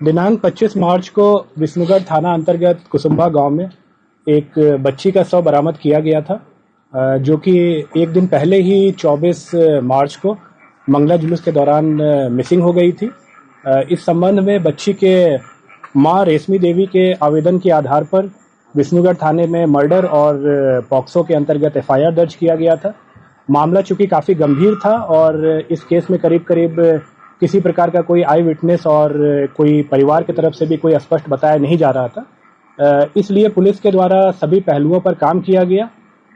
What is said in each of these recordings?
दिनांक 25 मार्च को विष्णुगढ़ थाना अंतर्गत कुसुम्भा गांव में एक बच्ची का शव बरामद किया गया था, जो कि एक दिन पहले ही 24 मार्च को मंगला जुलूस के दौरान मिसिंग हो गई थी। इस संबंध में बच्ची के मां रेशमी देवी के आवेदन के आधार पर विष्णुगढ़ थाने में मर्डर और पॉक्सो के अंतर्गत एफआईआर दर्ज किया गया था। मामला चूंकि काफ़ी गंभीर था और इस केस में करीब करीब किसी प्रकार का कोई आई विटनेस और कोई परिवार की तरफ से भी कोई स्पष्ट बताया नहीं जा रहा था, इसलिए पुलिस के द्वारा सभी पहलुओं पर काम किया गया।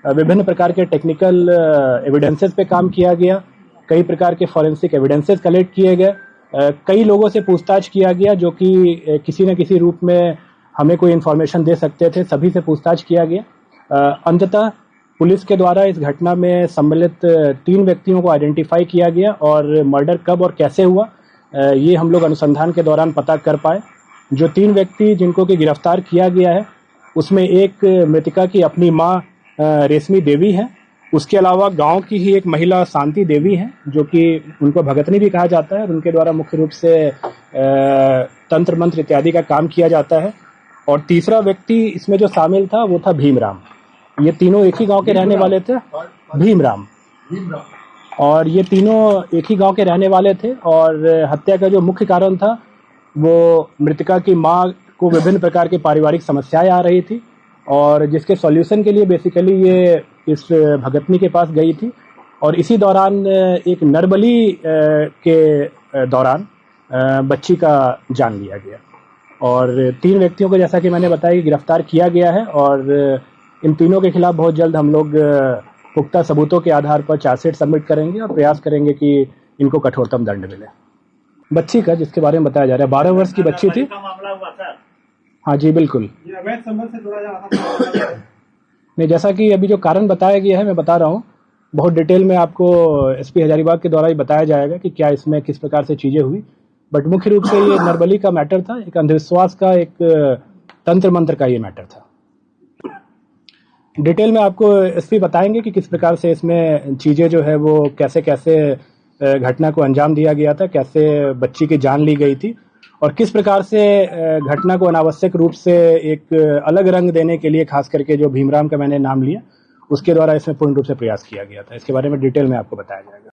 विभिन्न प्रकार के टेक्निकल एविडेंसेस पे काम किया गया, कई प्रकार के फॉरेंसिक एविडेंसेस कलेक्ट किए गए, कई लोगों से पूछताछ किया गया जो कि किसी न किसी रूप में हमें कोई इन्फॉर्मेशन दे सकते थे। सभी से पूछताछ किया गया। अंततः पुलिस के द्वारा इस घटना में सम्मिलित 3 व्यक्तियों को आइडेंटिफाई किया गया और मर्डर कब और कैसे हुआ ये हम लोग अनुसंधान के दौरान पता कर पाए। जो 3 व्यक्ति जिनको कि गिरफ्तार किया गया है उसमें एक मृतका की अपनी मां रेशमी देवी है, उसके अलावा गांव की ही एक महिला शांति देवी है जो कि उनको भगतनी भी कहा जाता है और उनके द्वारा मुख्य रूप से तंत्र मंत्र इत्यादि का काम किया जाता है। और तीसरा व्यक्ति इसमें जो शामिल था वो था भीमराम। ये तीनों एक ही गांव के रहने वाले थे। भीमराम और ये तीनों एक ही गांव के रहने वाले थे और हत्या का जो मुख्य कारण था वो मृतका की मां को विभिन्न प्रकार की पारिवारिक समस्याएं आ रही थी और जिसके सॉल्यूशन के लिए बेसिकली ये इस भगतनी के पास गई थी और इसी दौरान एक नरबली के दौरान बच्ची का जान लिया गया। और 3 व्यक्तियों को जैसा कि मैंने बताया गिरफ्तार किया गया है और इन तीनों के खिलाफ बहुत जल्द हम लोग पुख्ता सबूतों के आधार पर चार्जशीट सबमिट करेंगे और प्रयास करेंगे कि इनको कठोरतम दंड मिले। बच्ची का जिसके बारे में बताया जा रहा है 12 वर्ष की बच्ची थी। हाँ जी बिल्कुल। नहीं, जैसा कि अभी जो कारण बताया गया है मैं बता रहा हूँ, बहुत डिटेल में आपको एसपी हजारीबाग के द्वारा ही बताया जाएगा कि क्या इसमें किस प्रकार से चीजें हुई। बट मुख्य रूप से ये नरबली का मैटर था, एक अंधविश्वास का, एक तंत्र मंत्र का ये मैटर था। डिटेल में आपको एसपी बताएंगे कि किस प्रकार से इसमें चीजें जो है वो कैसे कैसे घटना को अंजाम दिया गया था, कैसे बच्ची की जान ली गई थी और किस प्रकार से घटना को अनावश्यक रूप से एक अलग रंग देने के लिए खास करके जो भीमराम का मैंने नाम लिया उसके द्वारा इसमें पूर्ण रूप से प्रयास किया गया था। इसके बारे में डिटेल में आपको बताया जाएगा।